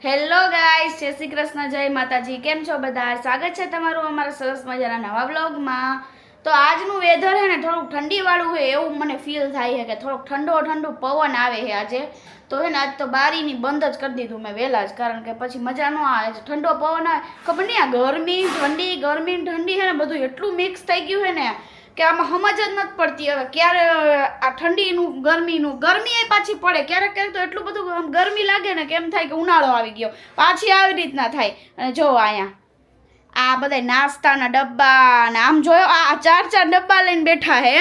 Hello guys, જય શ્રી કૃષ્ણ, જય માતાજી. કેમ છો બધા? સ્વાગત છે તમારું અમારા સરસ મજાના નવા વ્લોગમાં. તો આજનું વેધર હે ને થોડુંક ઠંડીવાળું છે એવું મને ફીલ થાય છે કે થોડોક ઠંડો પવન આવે છે આજે. તો હે ને આજ તો બારીની બંધ જ કરી દીધું મેં વહેલા જ, કારણ કે પછી મજા ન આવે. ઠંડો પવન આવે, ખબર નહીં આ ગરમી ઠંડી છે ને બધું એટલું મિક્સ થઈ ગયું છે ને કે આમાં સમજ જ નથી પડતી હવે ક્યારે આ ઠંડીનું ગરમી એ પાછી પડે. ક્યારેક તો એટલું બધું આમ ગરમી લાગે ને કેમ થાય કે ઉનાળો આવી ગયો, પાછી આવી રીતના થાય. અને જો અહીંયા આ બધા નાસ્તાના ડબ્બા ને આમ જોયો આ ચાર ડબ્બા લઈને બેઠા હે.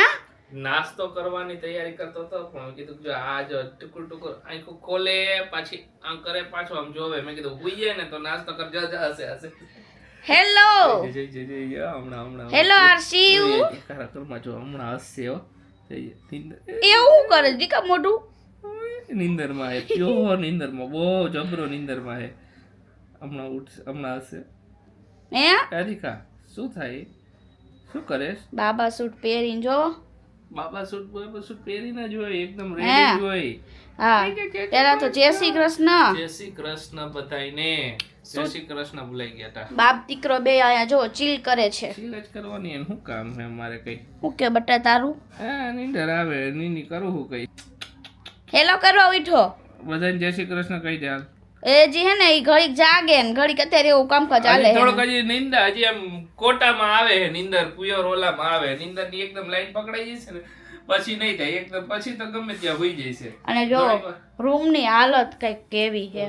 નાસ્તો કરવાની તૈયારી કરતો હતો પણ કીધું જો આ જો ટુકુર આંખો ખોલે પાછી આમ કરે પાછો આમ જોવે. મેં કીધું હુઈ જાય ને તો નાસ્તો કર હશે. હેલો હમણાં હેલો આરશી, કારાકરમાં જો હમણાં હશે હો. એવું કરે દીકા મોઢું નીંદરમાં હે, પ્યોર નીંદરમાં, બહુ જબરો નીંદરમાં હે. હમણાં હશે. હે રાધિકા શું થાય? શું કરેશ? બાબા સૂટ પહેરીને જો. બાબા સૂટ પહેરીને જ હોય, એકદમ રેડી જ હોય. હા, પેલા તો જય શ્રી કૃષ્ણ. જય શ્રી કૃષ્ણ બધાયને. જય શ્રી કૃષ્ણ ભૂલાઈ ગયા તા. બાપ દીકરો બે આયા જો ચીલ કરે છે. ચીલ જ કરવાની એને શું કામ છે અમારે કઈ? હું કે બટા તારું? હા, નીંદર આવે નીની કરું હું કઈ. હેલો કરવા ઉઠો. બધાને જય શ્રી કૃષ્ણ કહી દે. એ જે હે ને એ ઘડીક જાગે ને ઘડીક અત્યારે એવું કામકાજ ચાલે. થોડોક હજી નીંદર હજી એમ કોટામાં આવે નીંદર, પુયોર ઓલામાં આવે નીંદર ની એકદમ લાઈન પકડાઈ જશે ને પછી નહીં થાય એકદમ, પછી તો ગમે ત્યાં હોઈ જશે. અને જો રૂમ ની હાલત કઈક કેવી છે.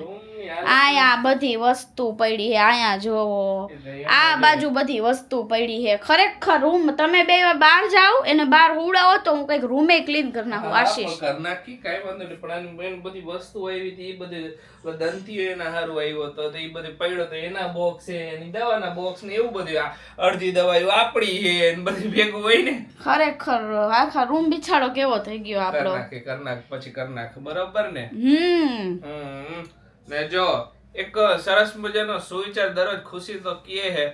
આયા બધી વસ્તુ પડી છે, આયા જોવો આ બાજુ બધી વસ્તુ પડી છે. ખરેખર રૂમ તમે બે બહાર જાઓ એને બહાર ઉડાવો તો હું કઈક રૂમે ક્લીન કરી નાખું. આશીષ કર નાખી કાઈ વાંધો નહીં, પણ આની બધી વસ્તુ આવી હતી એ બધી દંતીઓ એના હારું આવ્યો તો એ બધું પડ્યો તો એના બોક્સ છે, એની દવાના બોક્સ ને એવું બધું. અડધી દવાઓ આપડી છે ને બધી ભેગું હોય ને. ખરેખર આખા રૂમ બિછાડો કેવો થઈ ગયો આપણો. કર નાખ પછી કર નાખ, બરોબર ને? ને જો એક સરસ મજાનો સુવિચાર દરરોજ ખુશી તો કહે હે.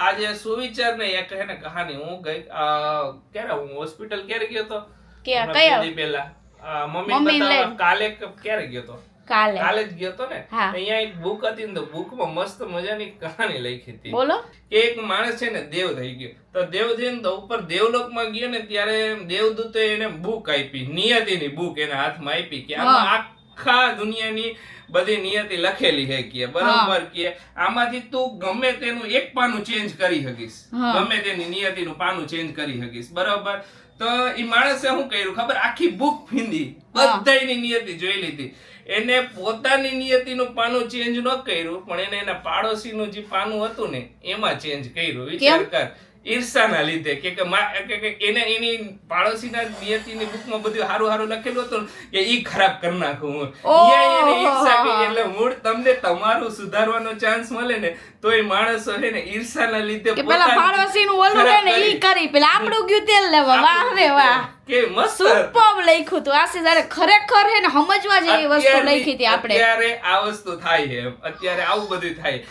આજે સુવિચાર ને એક હે ને કહાની. હું ગઈ ક્યારે હું હોસ્પિટલ ક્યારે ગયો તો પહેલા મમ્મી બતાવવા. કાલે ક્યારે ગયો તો? કાલે જ ગયો તો ને. અહીંયા એક બુક હતી ને, બુકમાં મસ્ત મજાની કહાની લખી હતી. બોલો. કે એક માણસ છે ને દેવ થઈ ગયો. તો દેવ થઈને તો ઉપર દેવલોકમાં ગયો ને ત્યારે દેવદૂતે એને બુક આપી, નિયતિની બુક એના હાથમાં આપી કે આમાં આખા દુનિયાની બધી નિયતિ લખેલી છે કે બરાબર કે આમાંથી તું ગમે તેનું એક પાનું ચેન્જ કરી શકીશ, ગમે તેની નિયતિનું પાનું ચેન્જ કરી શકીશ, બરાબર? તો એ માણસે શું કર્યું ખબર? આખી બુક ફીંદી, બધાની નિયતિ જોઈ લીધી. એને પોતાની નિયતિનું પાનું ચેન્જ ન કર્યું, પણ એને એના પાડોશીનું જે પાનું હતું ને એમાં ચેન્જ કર્યું. વિચાર કર, ઈર્ષાના લીધે કે એને એની પાડોશીના નિયતિની બુકમાં બધું હારું લખેલું હતું કે ઈ ખરાબ કરી નાખું હું. એને ઈર્ષા કરી. એટલે મૂળ તમને તમારું સુધારવાનો ચાન્સ મળે ને તો એ માણસો છે ને ઈર્ષાના લીધે પેલા પાડોશીનું ઓલું હે ને ઈ કરી પેલા આપણું ગયું તેલ લેવા. વાહ રે વાહ, કે મસ્ત સુપર લખ્યું તું આશીષ. અરે ખરેખર હે ને સમજવા જેવી વસ્તુ લખી હતી આપણે. અત્યારે આ વસ્તુ થાય છે, અત્યારે આવું બધું થાય.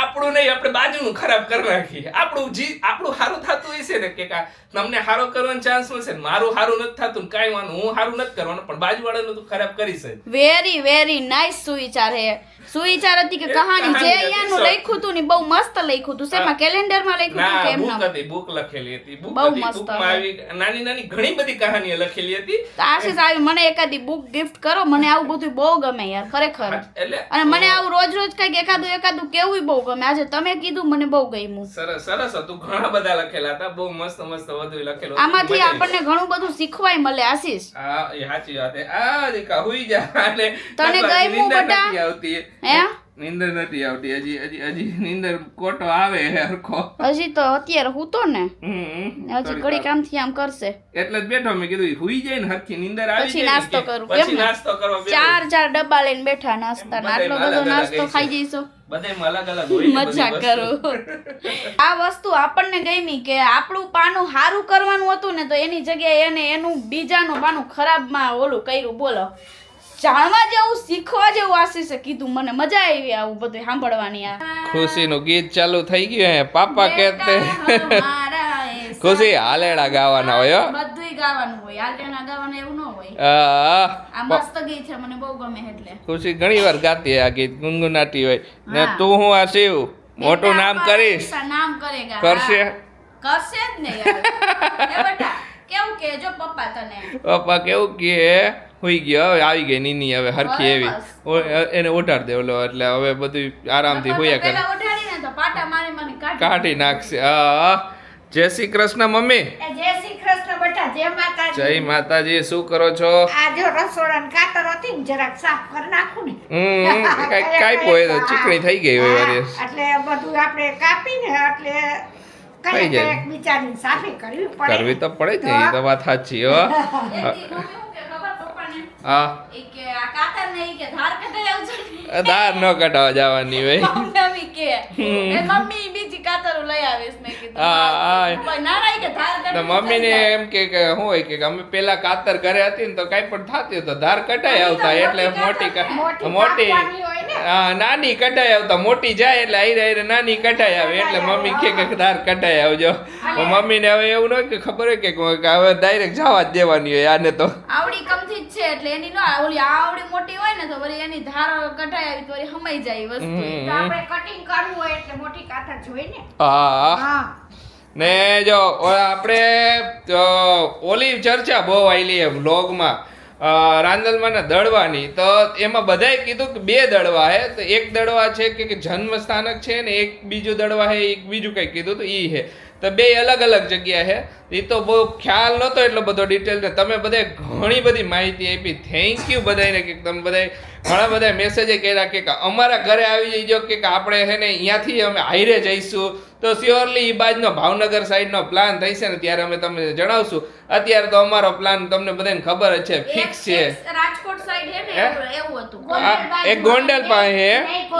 આપણું નહીં, આપણે બાજુનું ખરાબ કરી નાખીએ. આપણું સારું થતું હશે ને કે તમને સારો કરવાનો ચાન્સ મળશે ને મારું સારું નથી થતું કાંઈ વાંધો, હું સારું નથી કરવાનું પણ બાજુવાળાનું તું ખરાબ કરીશ. વેરી વેરી નાઇસ સુવિચાર હે. સુવિચાર હતી કે કહાની જે અહીંયાનું લખ્યું હતું ને બહુ મસ્ત લખ્યું હતું. શેમાં કેલેન્ડરમાં લખ્યું હતું કે એમ? બુક હતી, બુક લખેલી હતી. બહુ મસ્ત આવી નાની ઘણી બધી કહાનીઓ લખેલી હતી. આશીષ આવી મને એકાદી બુક ગિફ્ટ કરો, મને આવું બધું બહુ ગમે યાર ખરેખર. અને મને આવું રોજ કઈક એકાદું કેવું બહુ ગમે. આજે તમે કીધું મને બહુ ગમ્યું. સરસ હતું, ઘણા બધા લખેલા હતા, બહુ મસ્ત બધું લખેલું. આમાંથી આપણને ઘણું બધું શીખવાય મળે. આશીષ હા એ સાચી વાત છે. આ દીકા હુઈ જા. અને તને ગમ્યું બટા? આવતી હે નીંદર નથી આવતી હજી નીંદર કોટો આવે હરખો. હજી તો અત્યારે હું તો ને હજી ઘડી કામ થી આમ કરશે એટલે જ બેઠો. મેં કીધું હુઈ જાય ને હરખી નીંદર આવી પછી જાય નાસ્તો કરું. પછી નાસ્તો કરવા ચાર ડબ્બા લઈને બેઠા નાસ્તા. આટલો બધો નાસ્તો ખાઈ જઈશું. બધાયમાં અલગ અલગ હોય. મજા કરું. આ વસ્તુ આપણને ગમી કે આપણું પાનું સારું કરવાનું હતું ને તો એની જગ્યાએ એને એનું બીજાનું પાનું ખરાબમાં ઓલું કર્યું. બોલો, જાણવા જેવું શીખવા જેવું આશીષે કીધું. મને મજા આવી આવું બધું સાંભળવાની. ખુશીનું ગીત ચાલુ થઈ ગયું હે. પાપા કહેતે ખુશી હાલેડા ગાવાના હોય. બધું થોડી ગાવાનું હોય, આલ્ટેના ગાવાનું એવું ન હોય. આ આ મસ્ત ગીત છે, મને બહુ ગમે એટલે. ખુશી ઘણી વાર ગાતી આ ગીત ગુનગુનાતી હોય ને તું હું આ શિવ મોટું નામ કરીશ નામ કરેગા. કરશે કરશે જ ને યાર. એ બેટા કેવું કે જો પપ્પા તને પપ્પા કેવું કે હોઈ ગયો હવે આવી ગઈ નીની હવે હરખી એવી એને ઉઠાડ દે ઓલો એટલે હવે બધું આરામથી હોયા કરે પેલા ઉઠાડીને તો પાટા મારી મને કાઢી નાખશે જય શ્રી કૃષ્ણ મમ્મી જય શ્રી કૃષ્ણ બેટા, જય માતાજી. જય માતાજી શું કરો છો આ જો રસોડાની કાતર હતી ને જરાક સાફ કરી નાખું ને. કાંઈ હોય તો ચીકણી થઈ ગઈ હોય હા, વારી એટલે બધું આપણે કાપીને એટલે થઈ કઈ જાય. કઈક બિચારીને સાફી કરવી પડે. કરવી તો પડે જ ને એ તો વાત સાચી હો એક દી મમ્મી શું કે ખબર પપ્પાને હા ઈ કે આ કાતર ને ઈ કે ધાર કઢાઈ આવજો. ધાર ન કઢાવા જવાની હોય મમ્મી કે એ મમ્મી બીજી કાતરો લઈ આવીશ મેં કીધું. હા, હા. પણ ના ના ઈ કે ધાર તો કઢાઈ મમ્મીને એમ કે શું હોય કે અમે પેલા કાતર ઘરે હતી ને તો કાંઈ પણ થતી તો ધાર કઢાઈ આવતા એટલે મોટી મોટી કાપવાની હોય ને. હા નાની કઢાઈ આવતા મોટી જાય એટલે આઈ નાની કઢાઈ આવે એટલે મમ્મી કે ધાર કઢાઈ આવજો મમ્મીને હવે એવું ન હોય કે ખબર હોય કે હવે ડાયરેક્ટ જવા જ દેવાની હોય આને તો આવડી કમથી જ છે એટલે એની ના ઓલી આવડી મોટી હોય ને તો વળી એની ધાર કઢાઈ આવી તો વળી હમાઈ જાય ઈ વસ્તુ. તો આપણે કટિંગ કરવું હોય એટલે મોટી કાતર જોઈ ને. હા હા ને જો આપણે ઓલી ચર્ચા બહુ આવેલી એમ વ્લોગમાં રાંદલમાં દડવાની તો એમાં બધાએ કીધું કે બે દડવા હે તો એક દડવા છે કે જન્મ સ્થાનક છે ને એક બીજું દડવા હે એક બીજું કંઈ કીધું તો ઈ હે તો બે અલગ અલગ જગ્યા છે એ તો બહુ ખ્યાલ નહોતો એટલો બધો ડિટેલ ને તમે બધાએ ઘણી બધી માહિતી આપી થેન્ક યુ બધાને કે તમે બધાએ ઘણા બધા મેસેજ કર્યા કે અમારા ઘરે આવી જઈજો કે આપણે છે ને અહીંયાથી અમે હાઈરે જઈશું તો શ્યોરલી એ બાજુનો ભાવનગર સાઈડનો પ્લાન થશે ને ત્યારે અમે તમને જણાવશું અત્યારે તો અમારો પ્લાન તમને બધાને ખબર જ છે ફિક્સ છે રાજકોટ સાઈડ હે ને એવું હતું. એક ગોંડલ પાસે હે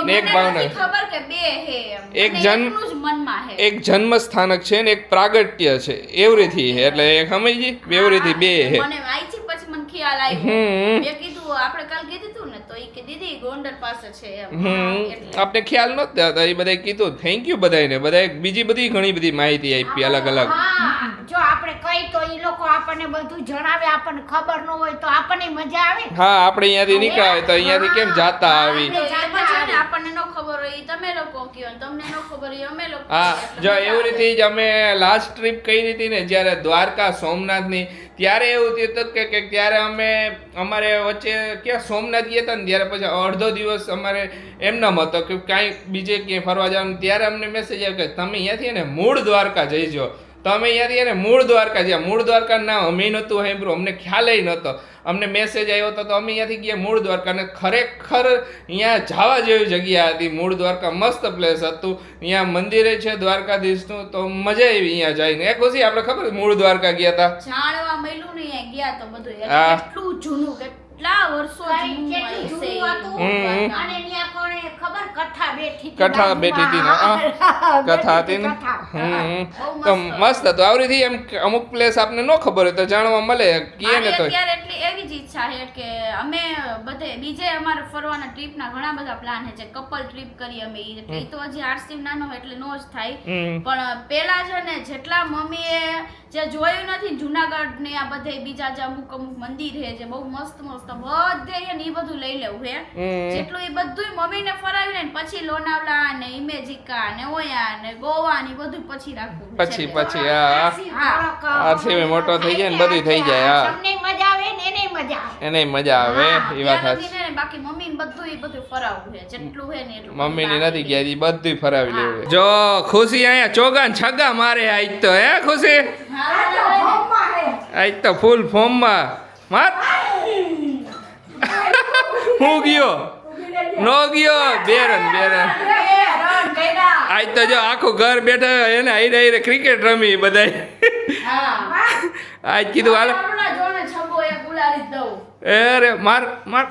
ને એક ભાવનગર ખબર કે બે હે એમ. એક અને જન્મ- એકનું જ મનમાં હે. એક જન્મ સ્થાનક છે ને એક પ્રાગટ્ય છે એવરીથી હે એટલે એક સમજી એવરીથી બે હે મને વાંચી પછી મને ખ્યાલ આવ્યો. મેં કીધું આપણે કાલ કીધું તું ને તો ઈ કે દીદી ગોંડલ પાસે છે એમ. એટલે. આપણે ખ્યાલ નહોતો તો એ બધાએ કીધું થેન્ક યુ બધાને બધાએ બીજી બધી ઘણી બધી માહિતી આપી અલગ અલગ હા, જો આપણે કઈ તો ઈ લોકો આપણને બધું જણાવે, આપણને ખબર ન હોય તો આપણને મજા આવે. હા આપણે અહીંયાથી નીકળાય તો અહીંયાથી કેમ જાતા આવી તો એમાં છે ને આપણને ન ખબર હોય ઈ તમે લોકો કયો ને તમને ન ખબર હોય ઈ અમે લોકો હા કહીએ. એટલે જો મજા એવી આવે. રીતે જ અમે લાસ્ટ ટ્રીપ કરી હતી ને જ્યારે દ્વારકા સોમનાથની ત્યારે એવું થયું હતું કે ત્યારે અમે અમારે વચ્ચે ક્યાં સોમનાથ ગયા હતા ને ત્યારે પછી અડધો દિવસ અમારે એમનામ હતો કે કાંઈ બીજે ક્યાંય ફરવા જવાનું ત્યારે અમને મેસેજ આવ્યો કે તમે અહીંયાથી ને મૂળ દ્વારકા જઈજો તો અમે અહીંયાથી એને મૂળ દ્વારકા જ્યાં મૂળ દ્વારકા નામ અમે નહોતું સાંભળ્યું અમને ખ્યાલ નહોતો અમને મેસેજ આવ્યો હતો તો અમે અહીંયાથી ગયા મૂળ દ્વારકા ને ખરેખર અહીંયા જવા જેવી જગ્યા હતી મૂળ દ્વારકા મસ્ત પ્લેસ હતું અહીંયા મંદિરે છે દ્વારકાધીશનું તો મજા આવી અહીંયા જઈને એ ખુશી આપણે ખબર મૂળ દ્વારકા ગયા હતા જાણવા મળ્યું ને અહીંયા ગયા તો બધું હા. એટલું જૂનું કેટલા વર્ષો કઈ જૂનું કેટલું હશે ઈ. જૂનું હતું. અને ત્યાં કોણે ખબર કથા બેઠી હતી કથા બેઠી હતી ને, બાજુમાં. કથા હતી ને કથા. તો મસ્ત હતું આવી રીતે એમ અમુક પ્લેસ આપને ન ખબર હોય તો જાણવા મળે કીએ ને મારી તો અત્યારે એટલી એવી જ ઈચ્છા છે કે અમે બધે બીજે અમારે ફરવાના ટ્રીપના ઘણા બધા પ્લાન છે જે કપલ ટ્રીપ કરી અમે ઈ એટલે ઈ તો હજી આરસી નાનો હોય એટલે નો જ થાય પણ પેલા છે ને જેટલા મમ્મીએ જે જોયું નથી જુનાગઢ ને આ બધે બીજા જે અમુક અમુક મંદિર છે જે બહુ મસ્ત મસ્ત બધે છે ને ઈ બધું લઈ લેવું છે જેટલું ઈ બધું મમ્મીને ફરાવ્યું ને પછી લોનાવલા ને ઇમેજિકા ને ઓયા ને ગોવા ને ઈ બધું પછી રાખવું છે. પછી હા થોડોક આરસી મોટો થઈ જાય ને બધું થઈ જાય, હા. તમને મજા આવે ને એને મજા આવે. એને મજા આવે એ વાત ત્યાં સાચી નથી ને બાકી મમ્મીને બધું ઈ બધું ફરાવવું છે જેટલું છે ને એટલું મમ્મીની નથી ગયા ઈ બધું ફરાવી લેવું જો ખુશી અહીંયા ચોગા ને છગ્ગા મારે આજ તો હે ખુશી આ તો હોમમાં હે. આજ તો ફૂલ ફોર્મમાં માર હું ગયો નો ગયો બેરન આજ તો જો આખું ઘર બેઠા એને હાઈરે હાઈરે ક્રિકેટ રમી બધાય આજ કીધું હાલ અરે માર માર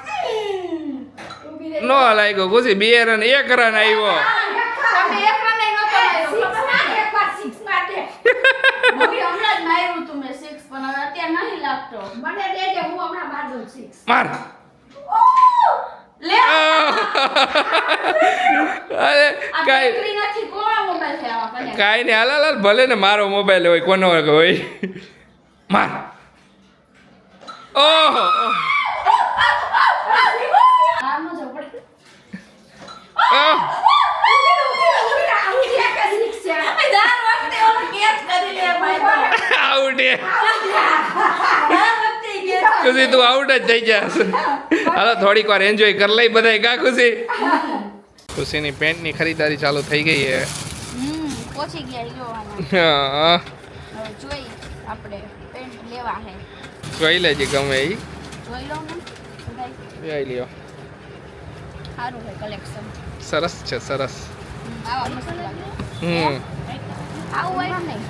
નો લાગ્યો ખુશી બે રન એક રન આવ્યો એકવાર six માટે. મને દેજે, હું હમણાં માર દઉં six. માર અરે કાઈ કાઈ નહીં હાલ હાલ ભલે ને મારો મોબાઈલ હોય કોનો હોય માર ઓહો આમ જ પડે. ઓહ. દર વખતે ઓલું catch કરી લે ભાઈ તો. આઉટ એ દર વખતે ઈ catch કરી ખુશી તું આઉટ જ થઈ જાસ હાલો થોડીક વાર એન્જોય કરી લઈ બધાય કા ખુશી ખુશીની પેન્ટની ખરીદારી ચાલુ થઈ ગઈ છે પહોંચી ગયા ઈ જોવાના. હા હવે જોઈ આપણે પેન્ટ લેવા હે. જોઈ લેજે ગમે એ જોઈ લો ને બધાય. જોઈ લ્યો સારું છે કલેક્શન. સરસ છે સરસ આવા મસ્ત લાગે. હમ આવું હોય નહીં.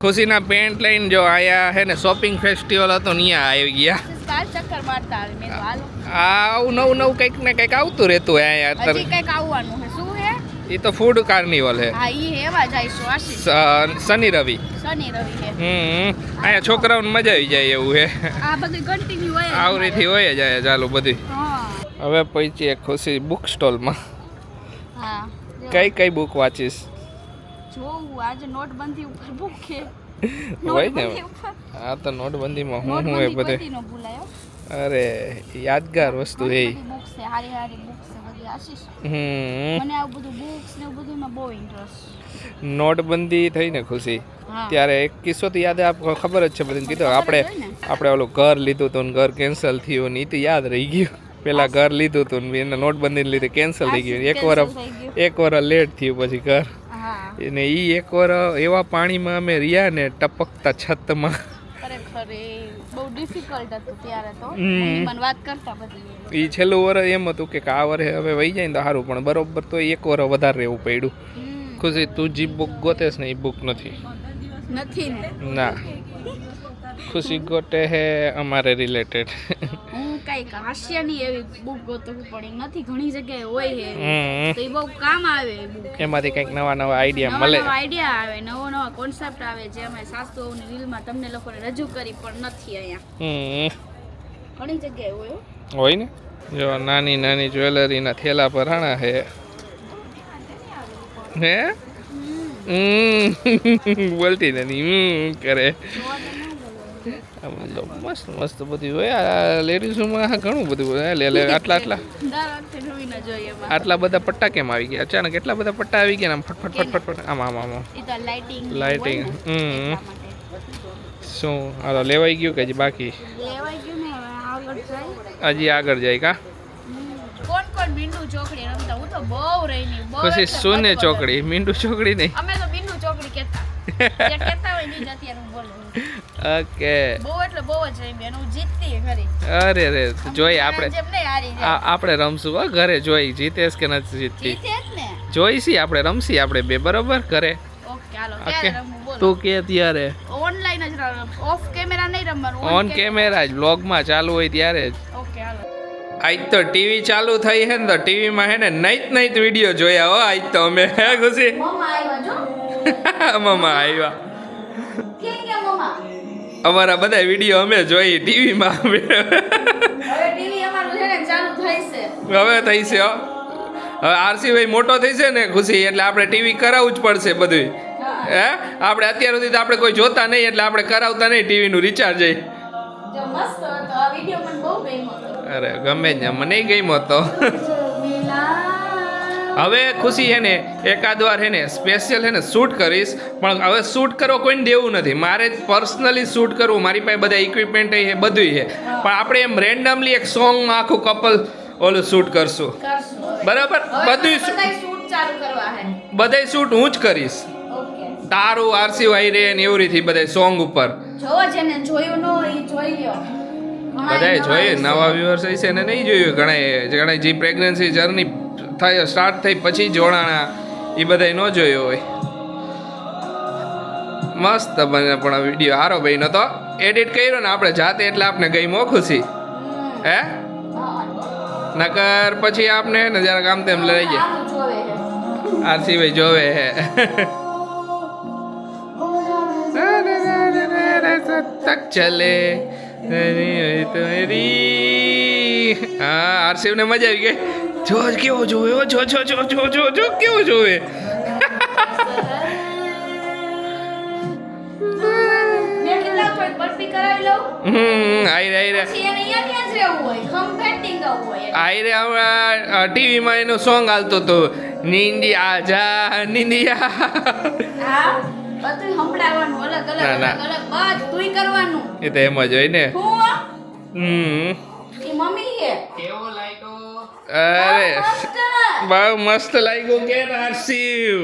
ખુશીના પેન્ટ લઈને જો આયા હે ને શોપિંગ ફેસ્ટિવલ હતો ત્યાં આવી ગયા કાલ ચક્કર મારતા આવે મેં તો હાલો. આવું નવું નવું કંઈક ને કંઈક આવતું રહેતું હે અહીંયા હજી અત્યારે કંઈક આવવાનું છે. શું હે? એ તો ફૂડ કાર્નિવલ હે હા ઈ એવા જઈશું આશીષ. શનિ રવિ શનિ રવિ હે. અહીંયા છોકરાઓને મજા આવી જાય એવું હે આ બધું કન્ટિન્યુ હોય જ. આવરીથી હોય જ આયા ચાલુ બધી હા હવે પહોંચીએ ખુશી બુક સ્ટોલમાં હા કઈ કઈ બુક વાંચીશ જોવું આજે નોટબંધી ઉપર બુક છે. હોય ને નોટબંધી ઉપર. આ તો નોટબંધીમાં હું એ નોટબંધી બધે કોઈથી ન ભૂલાયો. અરે યાદગાર વસ્તુ હે બધી બુક્સ છે હારી હારી બુક્સ છે બધી આશીષ. હમ મને આવું બધું બુક્સ ને એવું બધુંમાં બહુ ઇન્ટરેસ્ટ. નોટબંધી થઈ ને ખુશી હા ત્યારે એક કિસ્સો તો યાદ આપકો ખબર જ છે બધાને કીધું ખબર જ આપણે હોય ને. આપણે ઓલું ઘર લીધું હતું ને ઘર કેન્સલ થયું ને એ તો યાદ રહી ગયું પેલા ઘર લીધું હતું ને એને નોટબંધીને લીધે કેન્સલ થઈ ગયું એક Cancel વર્ષ થઈ ગયું. એક વર્ષ લેટ થયું પછી ઘર હા અને એ એક વર્ષ એવા પાણીમાં અમે રહ્યા ને ટપકતા છતમાં ખરેખર એ બહુ ડિફિકલ્ટ હતું ત્યારે તો. હમ. મમ્મી મને વાત કરતા બધી. એ છેલ્લું વર્ષ એમ હતું કે આ વર્ષે હવે વહી જાય ને તો સારું પણ બરોબર તો એક વર્ષ વધારે રહેવું પડ્યું ખુશી તું જે બુક ગોતેશ ને એ બુક નથી નથી ને. ના ખુશી ગોતે હે અમારે રિલેટેડ હું કઈક હાસ્યની એવી બુક ગોતવી પડી નથી ઘણી જગ્યાએ હોય છે તો એ બહુ કામ આવે એ book. એમાંથી કંઈક નવા નવા આઈડિયા નવા મળે નવા આઈડિયા આવે નવો નવા કોન્સેપ્ટ આવે જે અમે સાસુઓની રીલમાં તમને લોકોને રજૂ કરી પણ નથી અહીંયા ઘણી જગ્યાએ હોય હો. હોય ને જો નાની નાની જ્વેલરીના થેલા ભરાણા હે હે બોલતી નથી કરે આમ તો મસ્ત મસ્ત બધું હોય આ લેડીઝોમાં ઘણું બધું હોય લે લે આટલા આટલા દર વખતે જોઈને જોઈએ એમાં. આટલા બધા પટ્ટા કેમ આવી ગયા અચાનક એટલા બધા પટ્ટા આવી ગયા ને આમ ફટફટ ફટફટ ફટ આમ આમ આમ ઈ તો લાઇટિંગ Lighting, એટલા માટે. શું હાલો લેવાઈ ગયું કે હજી બાકી લેવાઈ ગયું ને હવે આગળ જાય. હજી આગળ જાય કા કોણ કોણ મીંડું ચોકડી રમતા હું તો બહુ રહીની બહુ પછી એટલે સોને બધું. ચોકડી મીંડું ચોકડી નહીં અમે તો મીંડું ચોકડી કહેતા જે કહેતા હોય ની જ અત્યારે હું બોલું ઓકે બહુ એટલે બહુ જ રમી અને હું જીતતી ખરી અરે રે જોઈ આપણે જેમ નહીં હારી જાય આપણે રમશું હો ઘરે જોઈ જીતેશ કે નથી જીતતી જીતે જ ને. જોઈશી આપણે રમશી આપણે બે બરોબર ઘરે ઓકે હાલો ઓકે ક્યારે રમવું બોલો તું કે ત્યારે ઓનલાઈન જ ઓફ કેમેરા નહીં રમવાનું ઓન કેમેરા જ વ્લોગમાં ચાલુ હોય ત્યારે જ ઓકે હાલો આજ તો ટીવી ચાલુ થઈ હે ને તો ટીવીમાં હે ને નાઈટ વિડીયો જોયા હો આજ તો અમે હે ખુશી મમ્મા આવ્યા જો મમ્મા આવ્યા કેમ કે મમ્મા અમારા બધા વિડીયો અમે જોઈ ટીવીમાં હવે ટીવી અમારું છે ને ચાલુ થાય છે હવે થઈ છે હો હવે આરસી ભાઈ મોટો થઈ છે ને ખુશી એટલે આપણે ટીવી કરાવવું જ પડશે બધું હે આપણે અત્યાર સુધી તો આપણે કોઈ જોતા નહીં એટલે આપણે કરાવતા નહીં ટીવીનું રિચાર્જ જો મસ્ત હતો આ વિડિયો મને બહુ ગમ્યો હતો અરે ગમે જ મને ગમ્યો તો હવે ખુશી હે ને એકાદ વાર હે ને સ્પેશિયલ હે ને શૂટ કરીશ પણ હવે શૂટ કરવો કોઈને દેવું નથી મારે જ પર્સનલી શૂટ કરવું મારી પાસે બધા ઇક્વિપમેન્ટ છે બધું છે પણ આપણે એમ રેન્ડમલી એક સોંગમાં આખું કપલ ઓલું શૂટ કરશું કરશું હવે. બરાબર હવે બધું બધાય શૂટ ચાલુ કરવા હે બધાય શૂટ હું જ કરીશ ઓકે તારું આરસી વાઈ રે ને એવી રીતે બધા સોંગ ઉપર જોવો જેને જોયું ન હોય ઈ જોઈ લ્યો બધાએ જોયું નવા વ્યુઅર્સ હશે ને નહીં જોયું ઘણા જે પ્રેગ્નન્સી જર્ની થાય સ્ટાર્ટ થઈ પછી જોડાણા એ બધાએ ન જોયો હોય મસ્ત બને પણ વિડીયો હારો ભાઈનો તો એડિટ કર્યો ને આપણે જાતે એટલે આપણે ગઈ મો ખુશી હે નકર પછી આપને ને જરાક આમ તેમ લઈ જાય આનું જોવે હે આરસી ભાઈ જોવે હે તક ચલે હા આરસીવ ને મજા આવી ગઈ જો કેવો જોવે હો, જો જો જો જો જો જો કેવો જોવે મેં કીધું લાવ થોડીક થેરપી કરાવી લઉં આયરે પછી એને અહીંયા ત્યાં જ રહેવું હોય ખંભેટિંગ આવવું હોય એને. આયરે હમણાં ટીવીમાં એનું સોંગ હાલતું હતું નિંદિયા જા નિંદિયા. હા બધું સંભળાવવાનું અલગ અલગ ના, ના. અલગ અલગ બધુંય કરવાનું. એ તો એમ જ હોય ને. હું હમ ઈ મમ્મી હે કેવો લાગ્યો? અરે મસ્ત. બહુ મસ્ત લાગ્યું કે હર્ષિવ.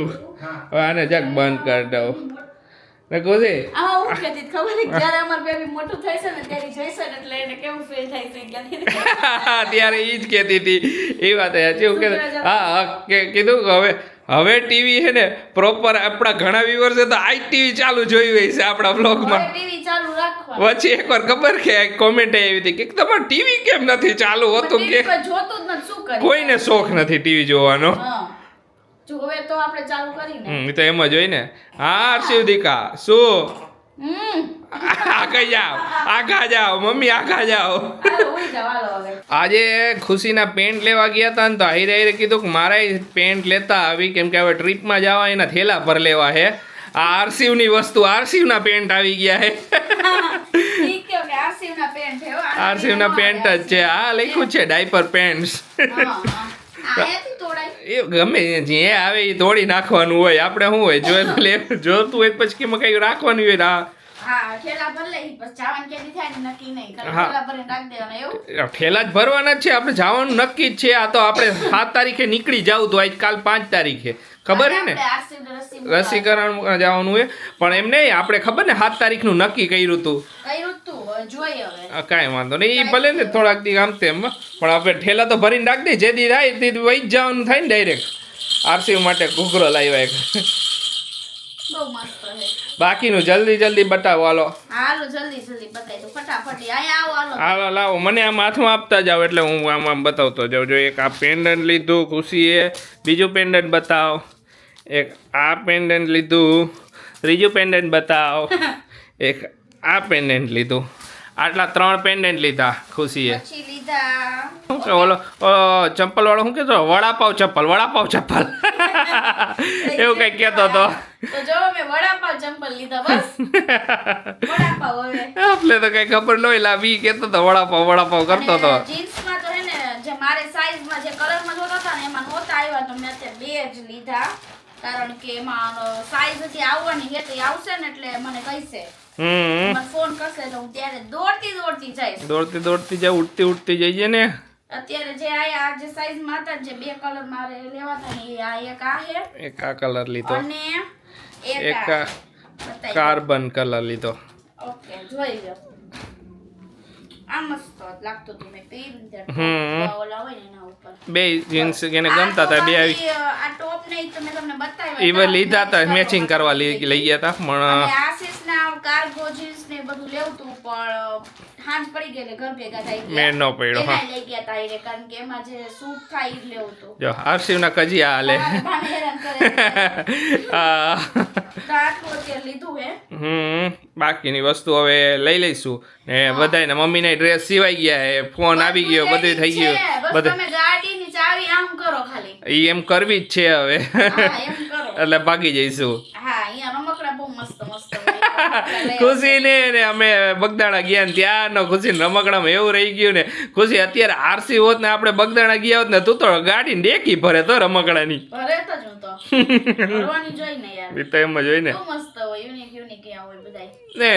હવે આને જગ બંધ કરી દઉં ને ખુશી. આમાં હું કહેતી હતી ખબર છે જ્યારે અમારું બેબી મોટું થાય છે ને ત્યારે જોઈશે ને એટલે એને કેવું ફીલ થાય છે કે ત્યારે ઈ જ કહેતી હતી એ વાત સાચી. હું કે હા કીધું કે હવે ટીવી છે ને પ્રોપર આપણા ઘણા વ્યુઅર્સ છે તો આ ટીવી ચાલુ જોઈ હોય છે આપણા બ્લોગમાં. ટીવી ચાલુ રાખવાનું. વચ્ચે એકવાર ખબર કે કોમેન્ટ આવી હતી કે તમારે ટીવી કેમ નથી ચાલુ હોતું કે ટીવી પર જોતું જ નથી શું કરીએ. કોઈને શોખ નથી ટીવી જોવાનો. હા જોવે તો આપણે ચાલુ કરીને એ તો એમ જ હોય ને. હા હર્ષિવ દીકા શું આગળ જાઓ આગા જાઓ મમ્મી આગા જાઓ. હાલો ઉઈ જાવ હાલો હવે. આજે ખુશીના પેન્ટ લેવા ગયા હતા ને તો હાઈરે હાઈરે કીધું કે મારે પેન્ટ લેતા આવી કેમ કે હવે ટ્રીપમાં જવા એના થેલા પર લેવા હે. આ આરસીવની વસ્તુ આરસીવના પેન્ટ આવી ગયા હે. ઠીક છે કે આરસીવના પેન્ટ છે હો. આરસીવના પેન્ટ જ છે. આ લખ્યું છે ડાયપર પેન્ટ્સ. આયાથી તોડાય. એ ગમે જે આવે એ તોડી નાખવાનું હોય. આપણે શું હોય જોતું હોય પછી કેમાં કઈ રાખવાનું હોય. હા ઠેલા ભર લઈ પછી જવાનું કેદી થાય ને નક્કી નહીં કરે. હા. ઠેલા ભરીને રાખી દેવાના એવું. ઠેલા જ ભરવાના જ છે. આપણે જવાનું નક્કી જ છે. આ તો આપણે 7 તારીખે નીકળી જવું તો આજકાલ 5 તારીખે ખબર હે ને રસીકરણ જવાનું હોય. પણ એમ નહીં આપણે ખબર ને 7 તારીખનું નક્કી કર્યું હતું. કર્યું તું હવે જોઈએ હવે. કાંઈ વાંધો નહીં. એ ભલે ને થોડાક દી આમ તેમ પણ આપણે ઠેલા તો ભરીને રાખી દઈએ. જે દી થાય તે વહી જ જવાનું થાય ને ડાયરેક્ટ. આરસીવ માટે ઘૂઘરો લાવ્યા એક. બહુ મસ્ત છે. બાકીનું જલ્દી બતાવો હાલો. હાલો જલ્દી બતાવી દો ફટાફટ. અહીંયા આવો હાલો. હાલો લાવો મને આમ હાથમાં આપતા જાઓ એટલે હું આમ બતાવતો જાઉં. જો એક આ પેન્ડન્ટ લીધું ખુશીએ. બીજું પેન્ડન્ટ બતાવ. એક આ પેન્ડન્ટ લીધું. ત્રીજું પેન્ડન્ટ બતાવ. એક આ પેન્ડન્ટ લીધું. આટલા 3 પેન્ડન્ટ લીધા ખુશીએ. પછી લીધા શું કે ઓલો ચપ્પલ વાળો શું કહેતો વડાપાવ ચપ્પલ એવું કંઈક કહેતો હતો. તો જો મેં વડાપાવ ચંપલ લીધા બસ. વડાપાવ હવે. આપણે તો કઈ ખબર ન હોય લાવી કહેતો હતો વડાપાવ કરતો હતો. જીન્સમાં તો હે ને જે મારે સાઈઝમાં જે કલરમાં જોતા હતા ને એમાં નહોતા આવ્યા તો મેં અત્યારે 2 જ લીધા. કારણ કે એમાં સાઈઝ હજી આવવાની છે તો એ આવશે ને એટલે મને કહીશે. મને ફોન કરશે તો હું ત્યારે દોડતી જઈશ. દોડતી જાય ઉડતી જઈએ ને. અત્યારે જે આયા જે સાઈઝમાં હતા જે 2 કલર મારે લેવાતા ને એ આ એક આ છે એક આ કલર લીધો અને એક એક આ. બતાવી દો. કાર્બન કલર લીધો. ઓકે જોઈ લો. આ મસ્ત લાગતું હતું મેં પહેર્યું ત્યારે. હમ. ઓલા હોય ને એના ઉપર. બે જીન્સ એને ગમતા હતા બે આવી. આ ટોપ નહીં તો મેં તમને બતાવ્યા એ હતા. લીધા હતા મેચિંગ કરવા લઈ ગયા હતા પણ અને આશીષના કાર્ગો જીન્સ ને બધું લેવું તું પણ હાંજ પડી ગઈ એટલે ઘર ભેગા થઈ ગયા. મેળ ન પડ્યો. હા એના લઈ ગયા તા એને કારણ કે એમાં જે સૂટ થાય ઈ જ લેવું તું. જો આરસીવના કજિયા હાલે. ભાને હેરાન કરે. આ તો આટલું અત્યારે લીધું હે. બાકીની વસ્તુ હવે લઈ લઈશું ને બધાને મમ્મીને ડ્રેસ સિવાઈ ગયા હે ફોન આવી ગયો બધું થઈ ગયું બસ બધું તમે ગાડીની ચાવી આમ કરો ખાલી. ઈ એમ કરવી જ છે હવે. હા એમ કરો. એટલે ભાગી જઈશું. હા અહીંયા રમકડા બહુ મસ્ત હોય. ખુશી ને અમે બગદાણા ગયા ને ત્યાંનો ખુશી રમકડામાં એવું રહી ગયું ને ખુશી અત્યારે આરસી હોત ને આપણે બગદાણા ગયા હોત ને તું તો ગાડી ડેકી ભરે તો રમકડાની. ભરે તો જ હું તો ભરવાની જોઈ ને યાર. એ તો એમ જ હોય ને. બહુ મસ્ત હોય યુનિક ત્યાં હોય બધાય. ને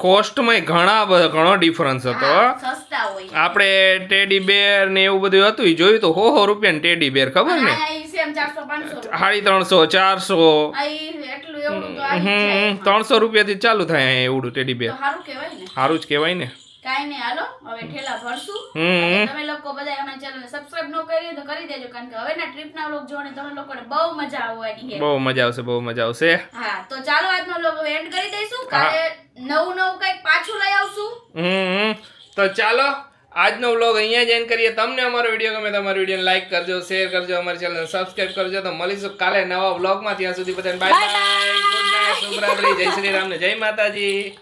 કોસ્ટમાં ઘણો ડિફરન્સ હતો. હા, સસ્તા હોય. આપણે ટેડી બેર ને એવું બધું હતું ઈ જોયું તો 100 રૂપિયાનું ટેડી બેર ખબર ને. આ ઈ સેમ 400 500 350 400 આ ઈ એટલું એવું તો આવી જ જાય એમાં. 300 રૂપિયાથી ચાલુ થાય એવડું ટેડી બેર. તો સારું કહેવાય ને. સારું જ કહેવાય ને. કાઈ નહીં હાલો હવે ઠેલા ભરશું. હમ. તમે લોકો બધા અમારી ચેનલને સબસ્ક્રાઇબ ન કરી તો કરી દેજો કારણ કે હવેના ટ્રીપના વ્લોગ જોવાની તમે લોકોને બહુ મજા આવવાની છે. બહુ મજા આવશે. હા તો ચાલો આજનો વ્લોગ હવે એન્ડ કરી દઈશું. કાલે નવું કંઈક પાછું લઈ આવશું. તો ચાલો આજનો વ્લોગ અહીંયા જ એન્ડ કરીએ. તમને અમારો વિડીયો ગમે તો અમારો વિડીયોને લાઈક કરજો શેર કરજો અમારી ચેનલને સબસ્ક્રાઇબ કરજો. તો મળીશું કાલે નવા વ્લોગમાં. ત્યાં સુધી બધાને બાય બાય. ગુડ નાઈટ શુભરાત્રી જય શ્રી રામ ને જય માતાજી.